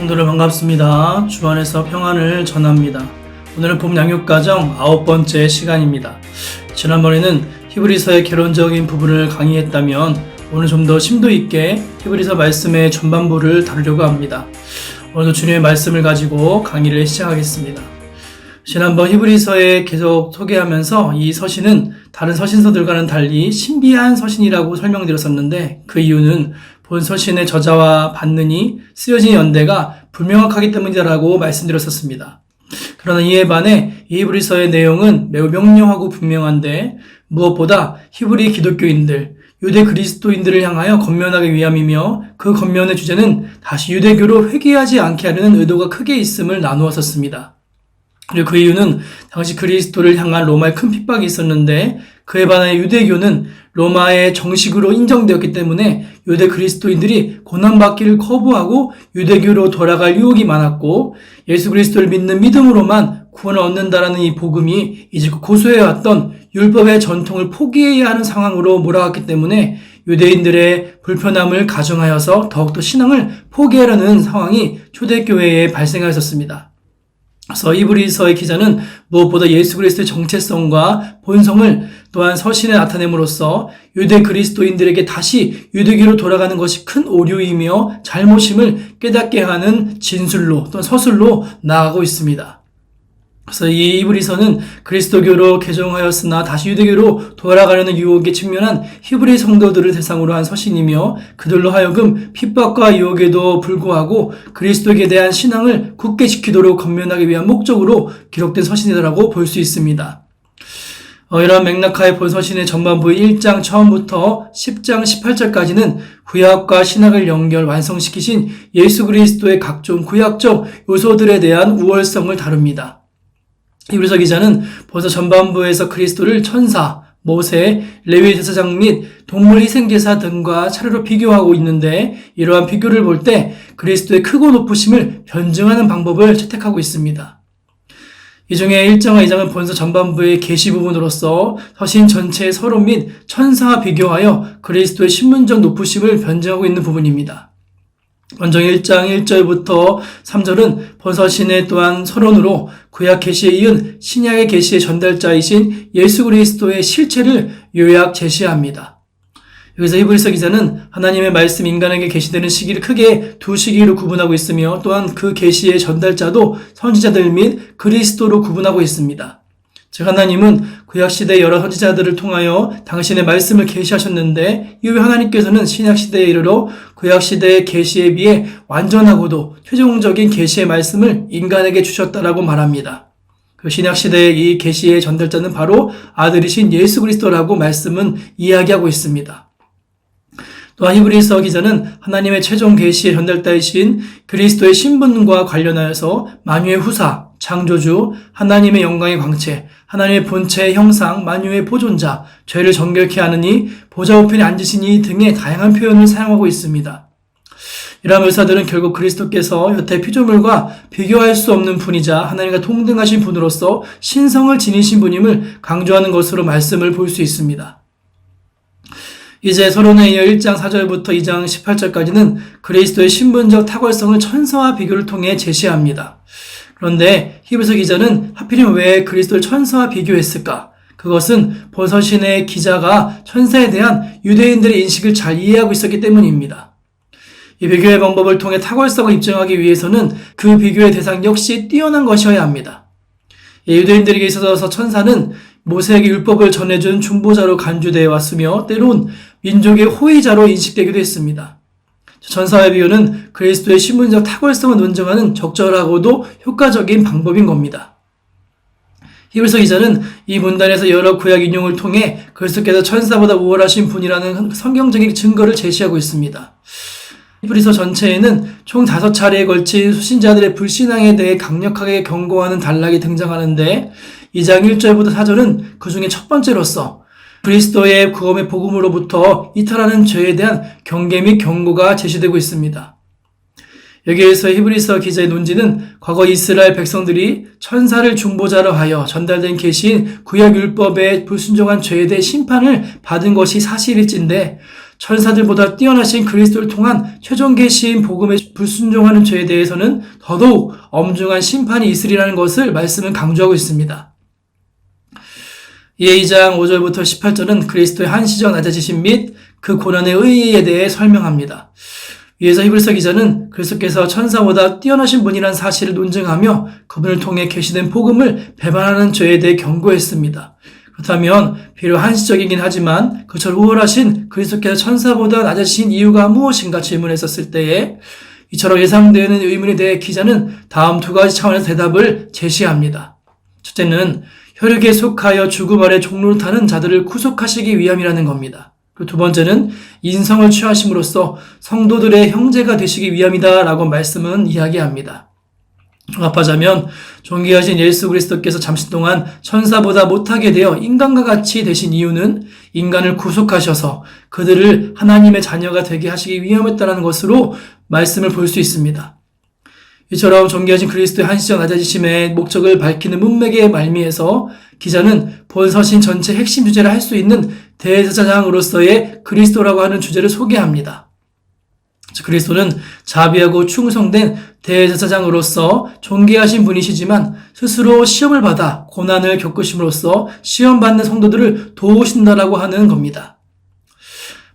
성도들 반갑습니다. 주 안에서 평안을 전합니다. 오늘은 봄 양육과정 9번째 시간입니다. 지난번에는 히브리서의 개론적인 부분을 강의했다면 오늘 좀 더 심도 있게 히브리서 말씀의 전반부를 다루려고 합니다. 오늘도 주님의 말씀을 가지고 강의를 시작하겠습니다. 지난번 히브리서에 계속 소개하면서 이 서신은 다른 서신서들과는 달리 신비한 서신이라고 설명드렸었는데 그 이유는 본 서신의 저자와 받는 이 쓰여진 연대가 불명확하기 때문이다라고 말씀드렸었습니다. 그러나 이에 반해 이 히브리서의 내용은 매우 명료하고 분명한데 무엇보다 히브리 기독교인들, 유대 그리스도인들을 향하여 권면하기 위함이며 그 권면의 주제는 다시 유대교로 회귀하지 않게 하려는 의도가 크게 있음을 나누었었습니다. 그리고 그 이유는 당시 그리스도를 향한 로마의 큰 핍박이 있었는데 그에 반해 유대교는 로마의 정식으로 인정되었기 때문에 유대 그리스도인들이 고난받기를 거부하고 유대교로 돌아갈 유혹이 많았고 예수 그리스도를 믿는 믿음으로만 구원을 얻는다라는 이 복음이 이제껏 고수해왔던 율법의 전통을 포기해야 하는 상황으로 몰아갔기 때문에 유대인들의 불편함을 가중하여서 더욱더 신앙을 포기하려는 상황이 초대교회에 발생하였었습니다. 그래서 히브리서의 기자는 무엇보다 예수 그리스도의 정체성과 본성을 또한 서신에 나타냄으로써 유대 그리스도인들에게 다시 유대교로 돌아가는 것이 큰 오류이며 잘못임을 깨닫게 하는 진술로 또는 서술로 나아가고 있습니다. 그래서 이 히브리서는 그리스도교로 개종하였으나 다시 유대교로 돌아가려는 유혹에 직면한 히브리 성도들을 대상으로 한 서신이며 그들로 하여금 핍박과 유혹에도 불구하고 그리스도에 대한 신앙을 굳게 지키도록 권면하기 위한 목적으로 기록된 서신이라고 볼 수 있습니다. 이러한 맥락하에 본 서신의 전반부의 1장 처음부터 10장 18절까지는 구약과 신약을 연결 완성시키신 예수 그리스도의 각종 구약적 요소들에 대한 우월성을 다룹니다. 히브리서 기자는 벌써 전반부에서 그리스도를 천사, 모세, 레위 제사장 및 동물 희생제사 등과 차례로 비교하고 있는데 이러한 비교를 볼 때 그리스도의 크고 높으심을 변증하는 방법을 채택하고 있습니다. 이 중에 1장과 2장은 본서 전반부의 계시 부분으로서 서신 전체의 서론 및 천사와 비교하여 그리스도의 신분적 높으심을 변증하고 있는 부분입니다. 먼저 1장 1절부터 3절은 본서신의 또한 서론으로 구약 계시에 이은 신약의 계시의 전달자이신 예수 그리스도의 실체를 요약 제시합니다. 여기서 히브리서 기자는 하나님의 말씀 인간에게 계시되는 시기를 크게 두 시기로 구분하고 있으며 또한 그 계시의 전달자도 선지자들 및 그리스도로 구분하고 있습니다. 즉 하나님은 구약시대의 여러 선지자들을 통하여 당신의 말씀을 계시하셨는데 이후에 하나님께서는 신약시대에 이르러 구약시대의 계시에 비해 완전하고도 최종적인 계시의 말씀을 인간에게 주셨다라고 말합니다. 그 신약시대의 이 계시의 전달자는 바로 아들이신 예수 그리스도라고 말씀은 이야기하고 있습니다. 또한 히브리서 기자는 하나님의 최종 계시의 전달자이신 그리스도의 신분과 관련하여서 만유의 후사, 창조주, 하나님의 영광의 광채, 하나님의 본체의 형상, 만유의 보존자, 죄를 정결케 하느니, 보좌 우편에 앉으시니 등의 다양한 표현을 사용하고 있습니다. 이러한 묘사들은 결국 그리스도께서 여태 피조물과 비교할 수 없는 분이자 하나님과 동등하신 분으로서 신성을 지니신 분임을 강조하는 것으로 말씀을 볼 수 있습니다. 이제 서론에 이어 1장 4절부터 2장 18절까지는 그리스도의 신분적 탁월성을 천사와 비교를 통해 제시합니다. 그런데 히브리서 기자는 하필이면 왜 그리스도를 천사와 비교했을까? 그것은 본서신의 기자가 천사에 대한 유대인들의 인식을 잘 이해하고 있었기 때문입니다. 이 비교의 방법을 통해 탁월성을 입증하기 위해서는 그 비교의 대상 역시 뛰어난 것이어야 합니다. 유대인들에게 있어서 천사는 모세에게 율법을 전해준 중보자로 간주되어 왔으며 때론 민족의 호위자로 인식되기도 했습니다. 천사의 비교는 그리스도의 신분적 탁월성을 논증하는 적절하고도 효과적인 방법인 겁니다. 히브리서 기자는 이 문단에서 여러 구약 인용을 통해 그리스도께서 천사보다 우월하신 분이라는 성경적인 증거를 제시하고 있습니다. 히브리서 전체에는 총 5차례에 걸친 수신자들의 불신앙에 대해 강력하게 경고하는 단락이 등장하는데 2장 1절부터 4절은 그 중에 첫 번째로서 그리스도의 구원의 복음으로부터 이탈하는 죄에 대한 경계 및 경고가 제시되고 있습니다. 여기에서 히브리서 기자의 논지는 과거 이스라엘 백성들이 천사를 중보자로 하여 전달된 계시인 구약 율법의 불순종한 죄에 대해 심판을 받은 것이 사실일진데 천사들보다 뛰어나신 그리스도를 통한 최종 계시인 복음에 불순종하는 죄에 대해서는 더더욱 엄중한 심판이 있으리라는 것을 말씀은 강조하고 있습니다. 이에 2장 5절부터 18절은 그리스도의 한시적 낮아지심 및 그 고난의 의의에 대해 설명합니다. 위에서 히브리서 기자는 그리스도께서 천사보다 뛰어나신 분이라는 사실을 논증하며 그분을 통해 계시된 복음을 배반하는 죄에 대해 경고했습니다. 그렇다면 비록 한시적이긴 하지만 그처럼 우월하신 그리스도께서 천사보다 낮아지신 이유가 무엇인가 질문했었을 때에 이처럼 예상되는 의문에 대해 기자는 다음 두 가지 차원에서 대답을 제시합니다. 첫째는 혈육에 속하여 죽음 아래 종로를 타는 자들을 구속하시기 위함이라는 겁니다. 그리고 두 번째는 인성을 취하심으로써 성도들의 형제가 되시기 위함이다라고 말씀은 이야기합니다. 종합하자면 존귀하신 예수 그리스도께서 잠시 동안 천사보다 못하게 되어 인간과 같이 되신 이유는 인간을 구속하셔서 그들을 하나님의 자녀가 되게 하시기 위함이었다는 것으로 말씀을 볼 수 있습니다. 이처럼 존귀하신 그리스도의 한시적 낮아지심의 목적을 밝히는 문맥의 말미에서 기자는 본 서신 전체 핵심 주제를 할 수 있는 대제사장으로서의 그리스도라고 하는 주제를 소개합니다. 그리스도는 자비하고 충성된 대제사장으로서 존귀하신 분이시지만 스스로 시험을 받아 고난을 겪으심으로써 시험받는 성도들을 도우신다라고 하는 겁니다.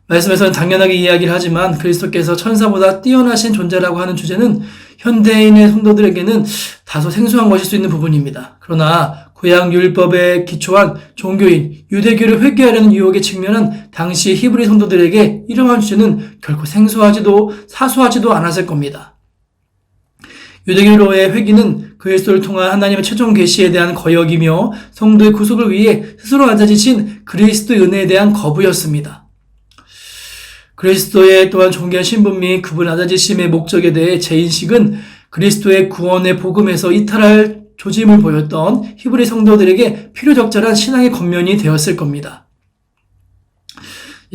말씀에서는 당연하게 이야기를 하지만 그리스도께서 천사보다 뛰어나신 존재라고 하는 주제는 현대인의 성도들에게는 다소 생소한 것일 수 있는 부분입니다. 그러나 구약 율법에 기초한 종교인 유대교를 회개하려는 유혹에 직면한 당시 히브리 성도들에게 이러한 주제는 결코 생소하지도 사소하지도 않았을 겁니다. 유대교로의 회개는 그리스도를 통한 하나님의 최종 계시에 대한 거역이며 성도의 구속을 위해 스스로 낮아지신 그리스도의 은혜에 대한 거부였습니다. 그리스도의 또한 존귀한 신분 및 그분 낮아지심의 목적에 대해 재인식은 그리스도의 구원의 복음에서 이탈할 조짐을 보였던 히브리 성도들에게 필요적절한 신앙의 겉면이 되었을 겁니다.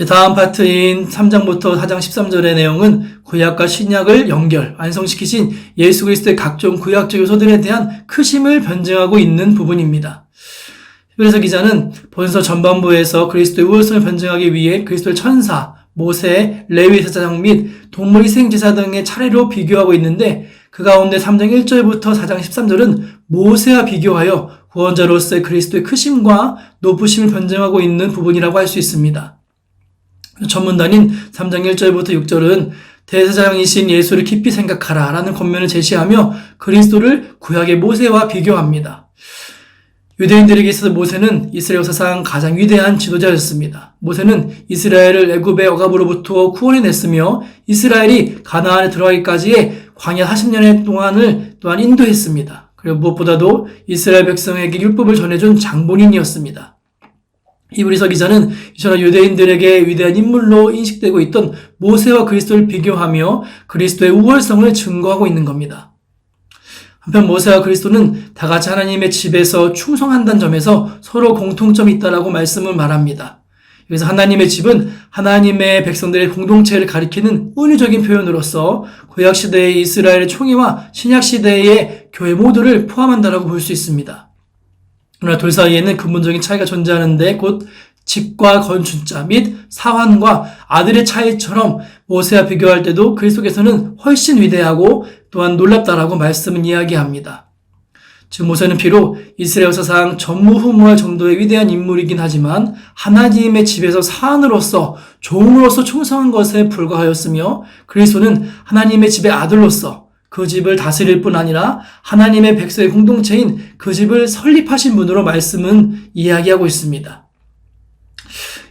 다음 파트인 3장부터 4장 13절의 내용은 구약과 신약을 완성시키신 예수 그리스도의 각종 구약적 요소들에 대한 크심을 변증하고 있는 부분입니다. 히브리서 기자는 본서 전반부에서 그리스도의 우월성을 변증하기 위해 그리스도의 천사, 모세, 레위 제사장 및 동물 희생 제사 등의 차례로 비교하고 있는데 그 가운데 3장 1절부터 4장 13절은 모세와 비교하여 구원자로서의 그리스도의 크심과 높으심을 변증하고 있는 부분이라고 할 수 있습니다. 전문단인 3장 1절부터 6절은 대제사장이신 예수를 깊이 생각하라 라는 권면을 제시하며 그리스도를 구약의 모세와 비교합니다. 유대인들에게 있어서 모세는 이스라엘 역사상 가장 위대한 지도자였습니다. 모세는 이스라엘을 애굽의 억압으로부터 구원해냈으며 이스라엘이 가나안에 들어가기까지의 광야 40년의 동안을 또한 인도했습니다. 그리고 무엇보다도 이스라엘 백성에게 율법을 전해준 장본인이었습니다. 히브리서 기자는 이처럼 유대인들에게 위대한 인물로 인식되고 있던 모세와 그리스도를 비교하며 그리스도의 우월성을 증거하고 있는 겁니다. 한편 모세와 그리스도는 다 같이 하나님의 집에서 충성한다는 점에서 서로 공통점이 있다라고 말씀을 말합니다. 그래서 하나님의 집은 하나님의 백성들의 공동체를 가리키는 은유적인 표현으로서 구약시대의 이스라엘의 총회와 신약시대의 교회 모두를 포함한다라고 볼 수 있습니다. 그러나 둘 사이에는 근본적인 차이가 존재하는데 곧 집과 건축자 및 사환과 아들의 차이처럼 모세와 비교할 때도 그리스도께서는 훨씬 위대하고 또한 놀랍다라고 말씀은 이야기합니다. 즉 모세는 비록 이스라엘 역사상 전무후무할 정도의 위대한 인물이긴 하지만 하나님의 집에서 사안으로서 종으로서 충성한 것에 불과하였으며 그리스도는 하나님의 집의 아들로서 그 집을 다스릴 뿐 아니라 하나님의 백성의 공동체인 그 집을 설립하신 분으로 말씀은 이야기하고 있습니다.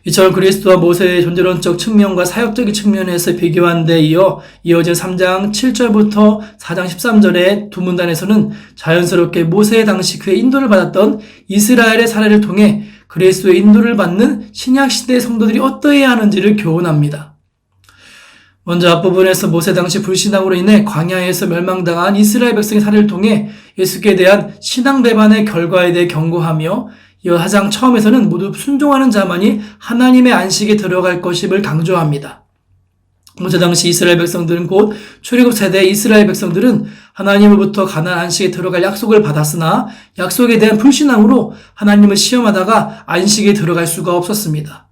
이처럼 그리스도와 모세의 존재론적 측면과 사역적인 측면에서 비교한 데 이어진 3장 7절부터 4장 13절의 두 문단에서는 자연스럽게 모세 당시 그의 인도를 받았던 이스라엘의 사례를 통해 그리스도의 인도를 받는 신약시대의 성도들이 어떠해야 하는지를 교훈합니다. 먼저 앞부분에서 모세 당시 불신앙으로 인해 광야에서 멸망당한 이스라엘 백성의 사례를 통해 예수께 대한 신앙 배반의 결과에 대해 경고하며 이 4장 처음에서는 모두 순종하는 자만이 하나님의 안식에 들어갈 것임을 강조합니다. 모세 당시 이스라엘 백성들은 곧 출애굽 세대의 이스라엘 백성들은 하나님으로부터 가나안 안식에 들어갈 약속을 받았으나 약속에 대한 불신앙으로 하나님을 시험하다가 안식에 들어갈 수가 없었습니다.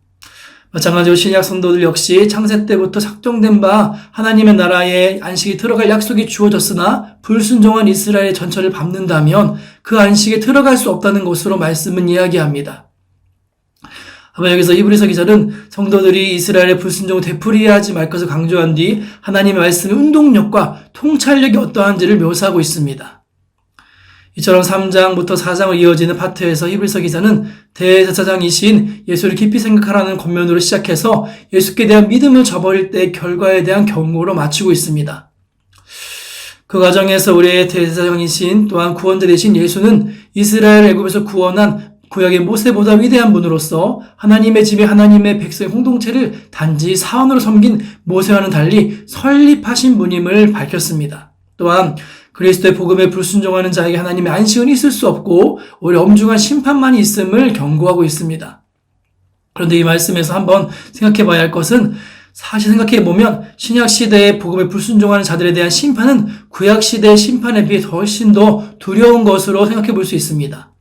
마찬가지로 신약 성도들 역시 창세 때부터 작정된 바 하나님의 나라에 안식이 들어갈 약속이 주어졌으나 불순종한 이스라엘의 전철을 밟는다면 그 안식에 들어갈 수 없다는 것으로 말씀은 이야기합니다. 아마 여기서 히브리서 기자는 성도들이 이스라엘의 불순종을 되풀이하지 말 것을 강조한 뒤 하나님의 말씀의 운동력과 통찰력이 어떠한지를 묘사하고 있습니다. 이처럼 3장부터 4장을 이어지는 파트에서 히브리서 기자는 대제사장이신 예수를 깊이 생각하라는 권면으로 시작해서 예수께 대한 믿음을 저버릴 때의 결과에 대한 경고로 마치고 있습니다. 그 과정에서 우리의 대제사장이신 또한 구원자 되신 예수는 이스라엘 애굽에서 구원한 구약의 모세보다 위대한 분으로서 하나님의 집에 하나님의 백성의 공동체를 단지 사원으로 섬긴 모세와는 달리 설립하신 분임을 밝혔습니다. 또한 그리스도의 복음에 불순종하는 자에게 하나님의 안식은 있을 수 없고 오히려 엄중한 심판만이 있음을 경고하고 있습니다. 그런데 이 말씀에서 한번 생각해 봐야 할 것은 사실 생각해 보면 신약 시대의 복음에 불순종하는 자들에 대한 심판은 구약 시대의 심판에 비해 훨씬 더 두려운 것으로 생각해 볼 수 있습니다.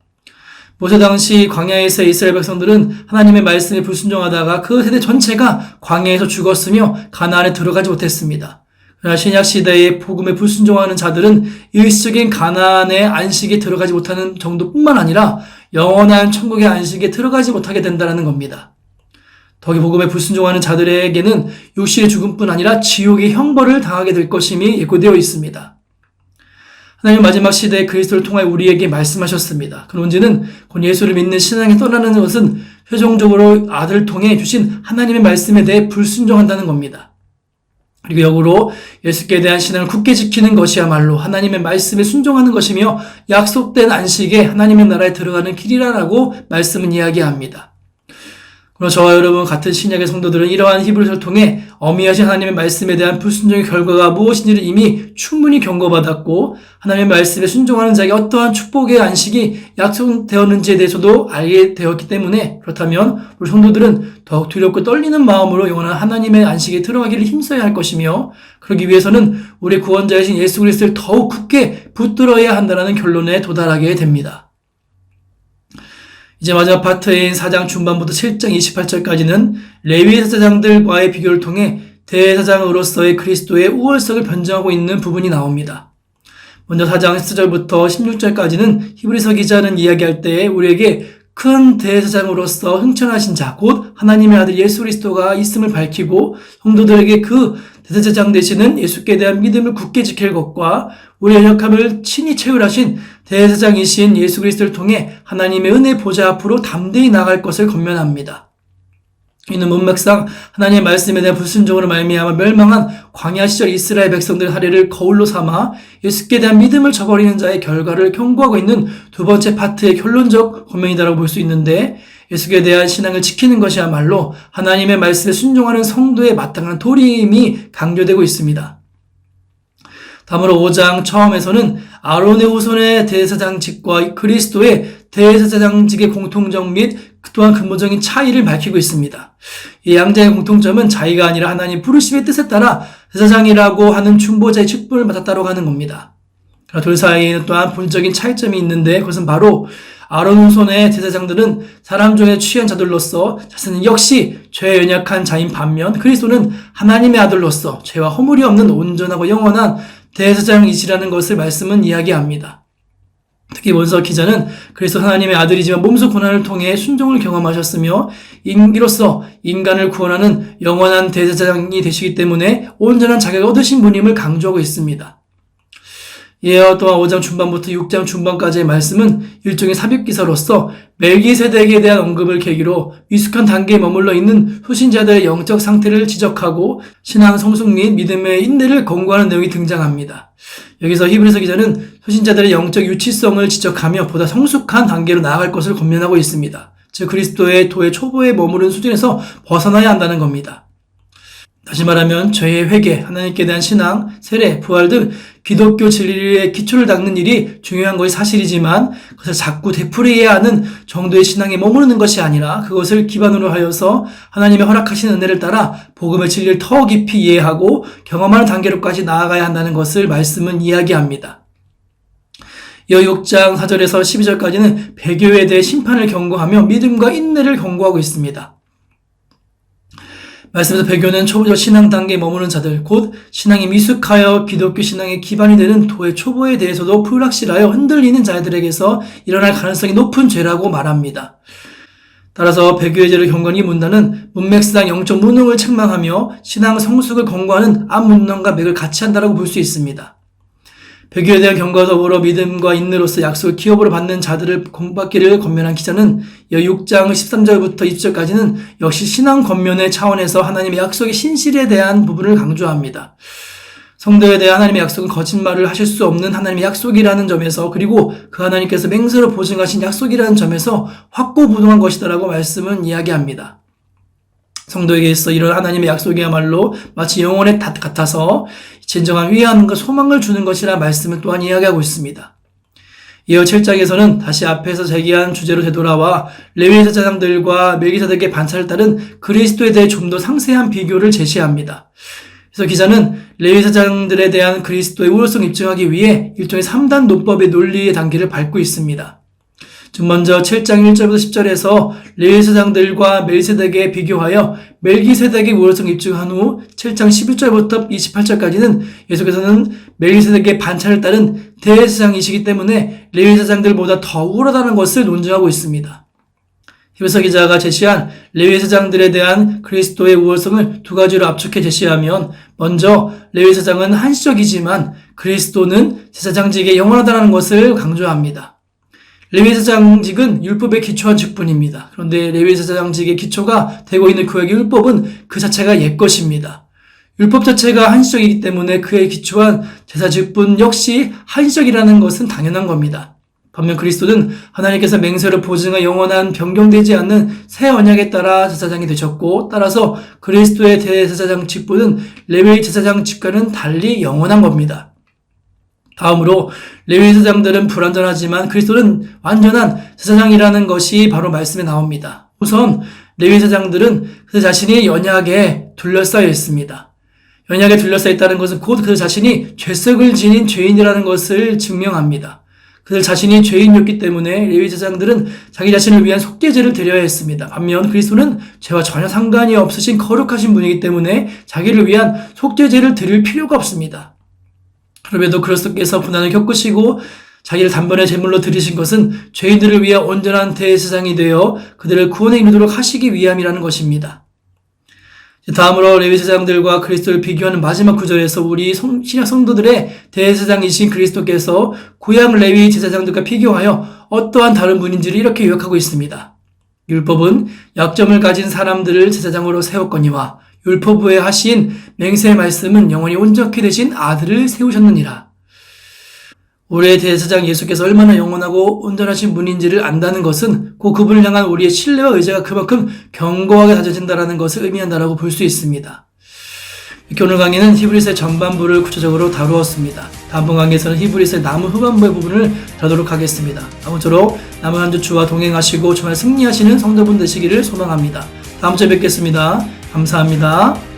모세 당시 광야에서 이스라엘 백성들은 하나님의 말씀에 불순종하다가 그 세대 전체가 광야에서 죽었으며 가나안에 들어가지 못했습니다. 그러나 신약 시대의 복음에 불순종하는 자들은 일시적인 가나안의 안식에 들어가지 못하는 정도뿐만 아니라 영원한 천국의 안식에 들어가지 못하게 된다는 겁니다. 더욱이 복음에 불순종하는 자들에게는 육신의 죽음뿐 아니라 지옥의 형벌을 당하게 될 것임이 예고되어 있습니다. 하나님 마지막 시대에 그리스도를 통하여 우리에게 말씀하셨습니다. 그 논지는 곧 예수를 믿는 신앙에 떠나는 것은 최종적으로 아들을 통해 주신 하나님의 말씀에 대해 불순종한다는 겁니다. 그리고 역으로 예수께 대한 신앙을 굳게 지키는 것이야말로 하나님의 말씀에 순종하는 것이며 약속된 안식에 하나님의 나라에 들어가는 길이라고 말씀은 이야기합니다. 그럼 저와 여러분 같은 신약의 성도들은 이러한 히브리서를 통해 어미하신 하나님의 말씀에 대한 불순종의 결과가 무엇인지를 이미 충분히 경고받았고 하나님의 말씀에 순종하는 자에게 어떠한 축복의 안식이 약속되었는지에 대해서도 알게 되었기 때문에 그렇다면 우리 성도들은 더욱 두렵고 떨리는 마음으로 영원한 하나님의 안식에 들어가기를 힘써야 할 것이며 그러기 위해서는 우리 구원자이신 예수 그리스도를 더욱 굳게 붙들어야 한다는 결론에 도달하게 됩니다. 이제 마지막 파트인 4장 중반부터 7장 28절까지는 레위 제사장들과의 비교를 통해 대제사장으로서의 그리스도의 우월성을 변증하고 있는 부분이 나옵니다. 먼저 4장 10절부터 16절까지는 히브리서 기자는 이야기할 때 우리에게 큰 대제사장으로서 승천하신 자, 곧 하나님의 아들 예수 그리스도가 있음을 밝히고 성도들에게 그 대제사장 되시는 예수께 대한 믿음을 굳게 지킬 것과 우리의 연약함을 친히 체휼하신 대제사장이신 예수 그리스도를 통해 하나님의 은혜 보좌 앞으로 담대히 나갈 것을 권면합니다. 이는 문맥상 하나님의 말씀에 대한 불순종으로 말미암아 멸망한 광야 시절 이스라엘 백성들의 사례를 거울로 삼아 예수께 대한 믿음을 저버리는 자의 결과를 경고하고 있는 두 번째 파트의 결론적 권면이다라고 볼 수 있는데 예수께 대한 신앙을 지키는 것이야말로 하나님의 말씀에 순종하는 성도의 마땅한 도리임이 강조되고 있습니다. 다음으로 5장 처음에서는 아론의 후손의 대제사장직과 그리스도의 대제사장직의 공통점 및 또한 근본적인 차이를 밝히고 있습니다. 이 양자의 공통점은 자기가 아니라 하나님 부르심의 뜻에 따라 제사장이라고 하는 중보자의 직분을 맡았다고 하는 겁니다. 그러나 둘 사이에는 또한 본적인 차이점이 있는데 그것은 바로 아론 후손의 제사장들은 사람 중에 취한 자들로서 자신은 역시 죄에 연약한 자인 반면 그리스도는 하나님의 아들로서 죄와 허물이 없는 온전하고 영원한 대제사장이시라는 것을 말씀은 이야기합니다. 특히 원서 기자는 그리스도 하나님의 아들이지만 몸소 고난을 통해 순종을 경험하셨으며 인기로서 인간을 구원하는 영원한 대제사장이 되시기 때문에 온전한 자격을 얻으신 분임을 강조하고 있습니다. 이와 또한 5장 중반부터 6장 중반까지의 말씀은 일종의 삽입기사로서 멜기세덱에 대한 언급을 계기로 미숙한 단계에 머물러 있는 후신자들의 영적 상태를 지적하고 신앙 성숙 및 믿음의 인내를 권고하는 내용이 등장합니다. 여기서 히브리서 기자는 후신자들의 영적 유치성을 지적하며 보다 성숙한 단계로 나아갈 것을 권면하고 있습니다. 즉 그리스도의 도의 초보에 머무른 수준에서 벗어나야 한다는 겁니다. 다시 말하면 죄의 회개, 하나님께 대한 신앙, 세례, 부활 등 기독교 진리의 기초를 닦는 일이 중요한 것이 사실이지만 그것을 자꾸 되풀이해야 하는 정도의 신앙에 머무르는 것이 아니라 그것을 기반으로 하여서 하나님의 허락하신 은혜를 따라 복음의 진리를 더 깊이 이해하고 경험하는 단계로까지 나아가야 한다는 것을 말씀은 이야기합니다. 이어 6장 4절에서 12절까지는 배교에 대해 심판을 경고하며 믿음과 인내를 경고하고 있습니다. 말씀에서 배교는 초보적 신앙 단계에 머무는 자들, 곧 신앙이 미숙하여 기독교 신앙의 기반이 되는 도의 초보에 대해서도 불확실하여 흔들리는 자들에게서 일어날 가능성이 높은 죄라고 말합니다. 따라서 배교의 죄를 경건히 문다는 문맥상 영적 무능을 책망하며 신앙 성숙을 권고하는 앞문명과 맥을 같이 한다고 볼 수 있습니다. 배교에 대한 경고와 더불어 믿음과 인내로서 약속을 기업으로 받는 자들을 공받기를 권면한 기자는 6장 13절부터 20절까지는 역시 신앙 권면의 차원에서 하나님의 약속의 신실에 대한 부분을 강조합니다. 성도에 대한 하나님의 약속은 거짓말을 하실 수 없는 하나님의 약속이라는 점에서, 그리고 그 하나님께서 맹세로 보증하신 약속이라는 점에서 확고부동한 것이다라고 말씀은 이야기합니다. 성도에게 있어 이런 하나님의 약속이야말로 마치 영혼의 닷 같아서 진정한 위안과 소망을 주는 것이라 말씀을 또한 이야기하고 있습니다. 이어 7장에서는 다시 앞에서 제기한 주제로 되돌아와 레위 제사장들과 멜기세덱의 반차를 따른 그리스도에 대해 좀 더 상세한 비교를 제시합니다. 그래서 기자는 레위 제사장들에 대한 그리스도의 우월성을 입증하기 위해 일종의 3단 논법의 논리의 단계를 밟고 있습니다. 즉 먼저 7장 1절부터 10절에서 레위 제사장들과 멜기세덱에 비교하여 멜기세덱의 우월성을 입증한 후 7장 11절부터 28절까지는 계속해서는 멜기세덱의 반차를 따른 대제사장이시기 때문에 레위 제사장들보다 더 우월하다는 것을 논증하고 있습니다. 히브리서 기자가 제시한 레위 제사장들에 대한 그리스도의 우월성을 두 가지로 압축해 제시하면, 먼저 레위 제사장은 한시적이지만 그리스도는 제사장직에 영원하다는 것을 강조합니다. 레위 제사장직은 율법에 기초한 직분입니다. 그런데 레위 제사장직의 기초가 되고 있는 구약의 율법은 그 자체가 옛것입니다. 율법 자체가 한시적이기 때문에 그에 기초한 제사 직분 역시 한시적이라는 것은 당연한 겁니다. 반면 그리스도는 하나님께서 맹세로 보증한 영원한 변경되지 않는 새 언약에 따라 제사장이 되셨고, 따라서 그리스도의 대제사장 직분은 레위 제사장 직과는 달리 영원한 겁니다. 다음으로 레위 제사장들은 불완전하지만 그리스도는 완전한 제사장이라는 것이 바로 말씀에 나옵니다. 우선 레위 제사장들은 그들 자신이 언약에 둘러싸여 있습니다. 언약에 둘러싸여 있다는 것은 곧 그들 자신이 죄석을 지닌 죄인이라는 것을 증명합니다. 그들 자신이 죄인이었기 때문에 레위 제사장들은 자기 자신을 위한 속죄제를 드려야 했습니다. 반면 그리스도는 죄와 전혀 상관이 없으신 거룩하신 분이기 때문에 자기를 위한 속죄제를 드릴 필요가 없습니다. 그럼에도 그리스도께서 고난을 겪으시고 자기를 단번에 제물로 드리신 것은 죄인들을 위해 온전한 대제사장이 되어 그들을 구원에 이르도록 하시기 위함이라는 것입니다. 다음으로 레위 제사장들과 그리스도를 비교하는 마지막 구절에서 우리 신약 성도들의 대제사장이신 그리스도께서 구약 레위 제사장들과 비교하여 어떠한 다른 분인지를 이렇게 요약하고 있습니다. 율법은 약점을 가진 사람들을 제사장으로 세웠거니와 율법부에 하신 맹세의 말씀은 영원히 온전케 되신 아들을 세우셨느니라. 우리의 대제사장 예수께서 얼마나 영원하고 온전하신 분인지를 안다는 것은 곧 그분을 향한 우리의 신뢰와 의지가 그만큼 견고하게 다져진다는 것을 의미한다고 볼 수 있습니다. 이렇게 오늘 강의는 히브리서의 전반부를 구체적으로 다루었습니다. 다음번 강의에서는 히브리서의 남은 후반부의 부분을 다루도록 하겠습니다. 아무쪼록 남은 한 주 주와 동행하시고 주말 승리하시는 성도분 되시기를 소망합니다. 다음 주에 뵙겠습니다. 감사합니다.